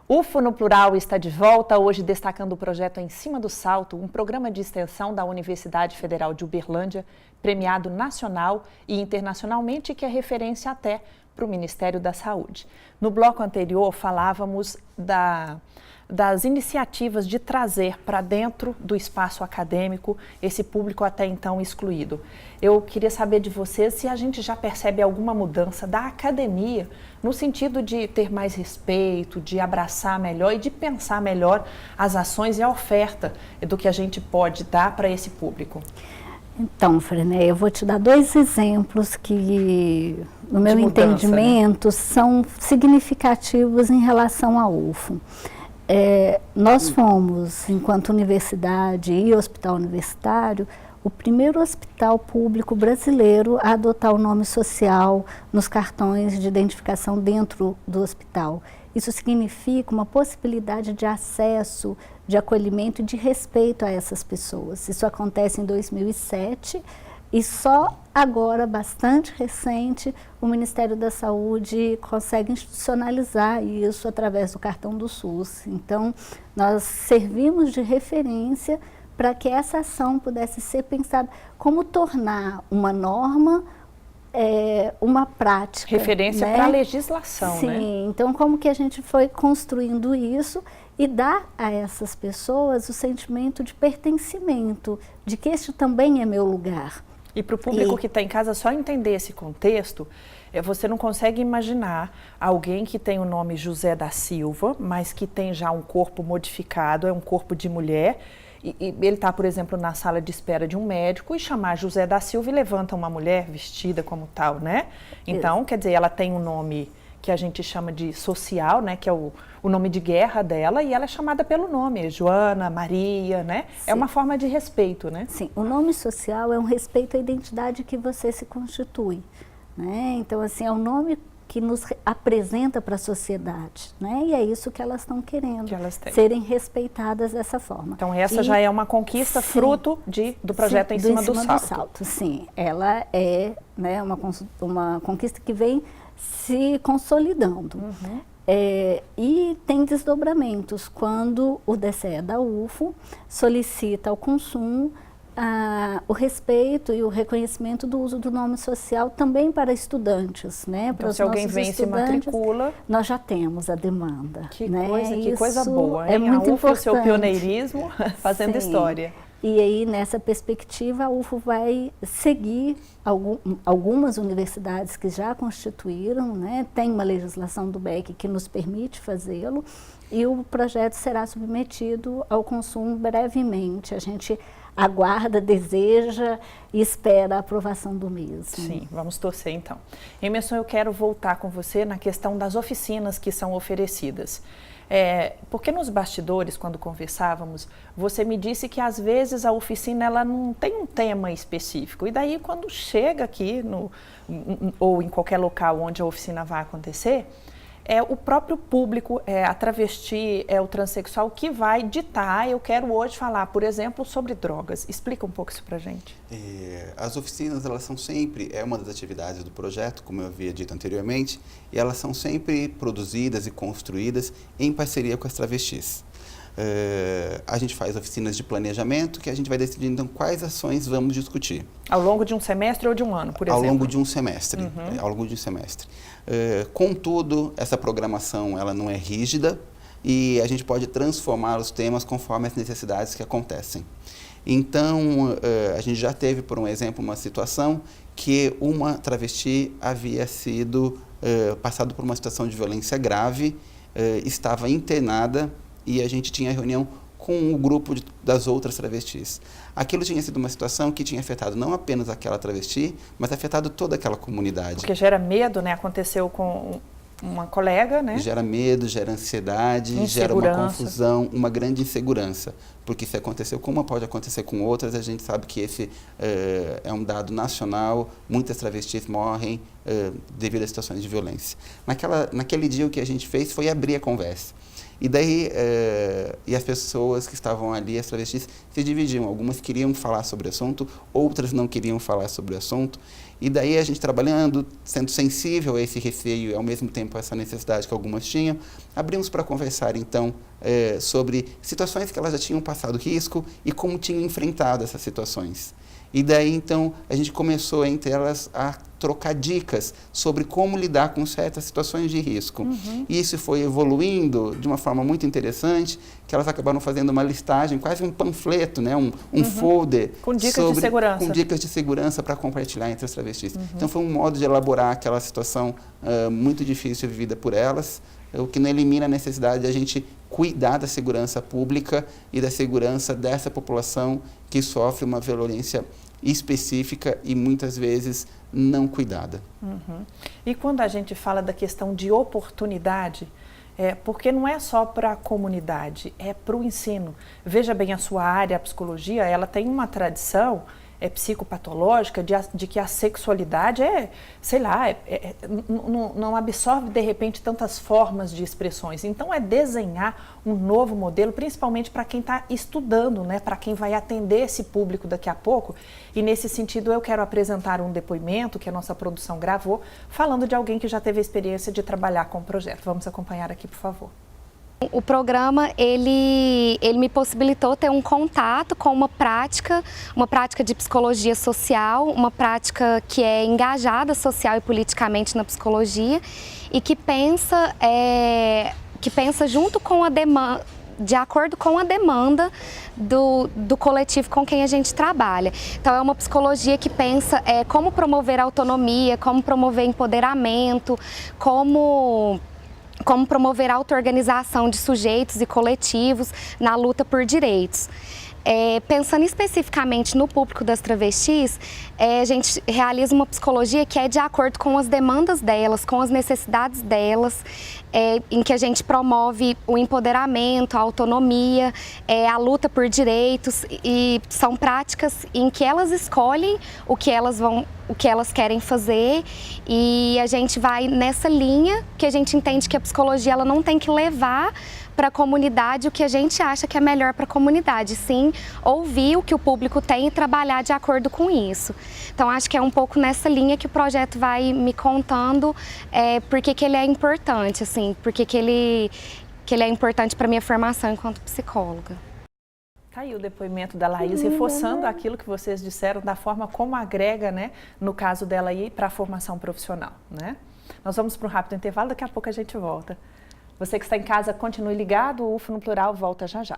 UFO no Plural está de volta, hoje destacando o projeto Em Cima do Salto, um programa de extensão da Universidade Federal de Uberlândia, premiado nacional e internacionalmente, que é referência até para o Ministério da Saúde. No bloco anterior, falávamos das iniciativas de trazer para dentro do espaço acadêmico esse público até então excluído. Eu queria saber de vocês se a gente já percebe alguma mudança da academia no sentido de ter mais respeito, de abraçar melhor e de pensar melhor as ações e a oferta do que a gente pode dar para esse público. Então, Frené, eu vou te dar dois exemplos que, no meu entendimento, né, são significativos em relação à UFO. Nós fomos, enquanto universidade e hospital universitário, o primeiro hospital público brasileiro a adotar o nome social nos cartões de identificação dentro do hospital. Isso significa uma possibilidade de acesso, de acolhimento e de respeito a essas pessoas. Isso acontece em 2007 e só agora, bastante recente, o Ministério da Saúde consegue institucionalizar isso através do cartão do SUS. Então, nós servimos de referência para que essa ação pudesse ser pensada como tornar uma norma uma prática. Referência, né, para a legislação, sim, né? Sim, então como que a gente foi construindo isso e dar a essas pessoas o sentimento de pertencimento, de que este também é meu lugar. E para o público que está em casa, só entender esse contexto, você não consegue imaginar alguém que tem o nome José da Silva, mas que tem já um corpo modificado, é um corpo de mulher, e ele está, por exemplo, na sala de espera de um médico e chamar José da Silva e levanta uma mulher vestida como tal, né? Então, quer dizer, ela tem um nome que a gente chama de social, né? Que é o nome de guerra dela, e ela é chamada pelo nome, Joana, Maria, né? Sim. É uma forma de respeito, né? Sim, o nome social é um respeito à identidade que você se constitui, né? Então, assim, é um nome que nos apresenta para a sociedade, né? E é isso que elas estão querendo, serem respeitadas dessa forma. Então essa já é uma conquista, sim, fruto do projeto Em Cima do Salto. Sim, ela é, né, uma conquista que vem se consolidando. Uhum. E tem desdobramentos quando o DCE da UFO solicita ao consumo o respeito e o reconhecimento do uso do nome social também para estudantes, né? Então, para se alguém vem e se matricula, nós já temos a demanda. Que, né? que coisa boa, hein? É muito a UFO, importante. O seu pioneirismo fazendo, sim, história. E aí, nessa perspectiva, a UFO vai seguir algumas universidades que já constituíram, né? Tem uma legislação do BEC que nos permite fazê-lo, e o projeto será submetido ao consumo brevemente. A gente aguarda, deseja e espera a aprovação do mesmo. Sim, vamos torcer então. Emerson, eu quero voltar com você na questão das oficinas que são oferecidas. Porque nos bastidores, quando conversávamos, você me disse que às vezes a oficina ela não tem um tema específico. E daí, quando chega aqui, ou em qualquer local onde a oficina vai acontecer, é o próprio público, a travesti, o transexual que vai ditar. Eu quero hoje falar, por exemplo, sobre drogas. Explica um pouco isso pra gente. As oficinas, elas são sempre, uma das atividades do projeto, como eu havia dito anteriormente, e elas são sempre produzidas e construídas em parceria com as travestis. A gente faz oficinas de planejamento que a gente vai decidir então quais ações vamos discutir. Ao longo de um semestre ou de um ano, por exemplo? Ao longo de um semestre. Uhum. Ao longo de um semestre. Contudo, essa programação ela não é rígida e a gente pode transformar os temas conforme as necessidades que acontecem. Então, a gente já teve, por um exemplo, uma situação que uma travesti havia sido passado por uma situação de violência grave, estava internada e a gente tinha reunião com o grupo das outras travestis. Aquilo tinha sido uma situação que tinha afetado não apenas aquela travesti, mas afetado toda aquela comunidade. Porque gera medo, né? Aconteceu com uma colega, né? Gera medo, gera ansiedade, gera uma confusão, uma grande insegurança. Porque se aconteceu com uma, pode acontecer com outras. A gente sabe que esse é um dado nacional. Muitas travestis morrem devido a situações de violência. Naquele dia, o que a gente fez foi abrir a conversa. E daí, e as pessoas que estavam ali, as travestis, se dividiam. Algumas queriam falar sobre o assunto, outras não queriam falar sobre o assunto. E daí a gente trabalhando, sendo sensível a esse receio e ao mesmo tempo a essa necessidade que algumas tinham, abrimos para conversar então sobre situações que elas já tinham passado risco e como tinham enfrentado essas situações. E daí, então, a gente começou entre elas a trocar dicas sobre como lidar com certas situações de risco. E isso foi evoluindo de uma forma muito interessante, que elas acabaram fazendo uma listagem, quase um panfleto, né? um folder. Com dicas de segurança. Com dicas de segurança para compartilhar entre as travestis. Então, foi um modo de elaborar aquela situação muito difícil vivida por elas, o que não elimina a necessidade de a gente cuidar da segurança pública e da segurança dessa população que sofre uma violência específica e muitas vezes não cuidada. E quando a gente fala da questão de oportunidade, porque não é só para a comunidade, é para o ensino. Veja bem, a sua área, a psicologia, ela tem uma tradição psicopatológica de que a sexualidade sei lá, não absorve de repente tantas formas de expressões. Então é desenhar um novo modelo, principalmente para quem está estudando, né, para quem vai atender esse público daqui a pouco. E nesse sentido eu quero apresentar um depoimento que a nossa produção gravou, falando de alguém que já teve a experiência de trabalhar com o projeto. Vamos acompanhar aqui, por favor. O programa, ele me possibilitou ter um contato com uma prática de psicologia social, uma prática que é engajada social e politicamente na psicologia e que pensa junto com a demanda, de acordo com a demanda do coletivo com quem a gente trabalha. Então é uma psicologia que pensa como promover autonomia, como promover empoderamento, como promover a auto-organização de sujeitos e coletivos na luta por direitos. Pensando especificamente no público das travestis, a gente realiza uma psicologia que é de acordo com as demandas delas, com as necessidades delas, em que a gente promove o empoderamento, a autonomia, a luta por direitos, e são práticas em que elas escolhem o que elas querem fazer, e a gente vai nessa linha que a gente entende que a psicologia ela não tem que levar para a comunidade o que a gente acha que é melhor para a comunidade, sim ouvir o que o público tem e trabalhar de acordo com isso. Então acho que é um pouco nessa linha que o projeto vai me contando porque que ele é importante, assim, porque que ele é importante para a minha formação enquanto psicóloga. Tá aí o depoimento da Laís, reforçando aquilo que vocês disseram, da forma como agrega, né, no caso dela aí, para a formação profissional, né? Nós vamos para um rápido intervalo, daqui a pouco a gente volta. Você que está em casa, continue ligado, o UFO no Plural volta já já.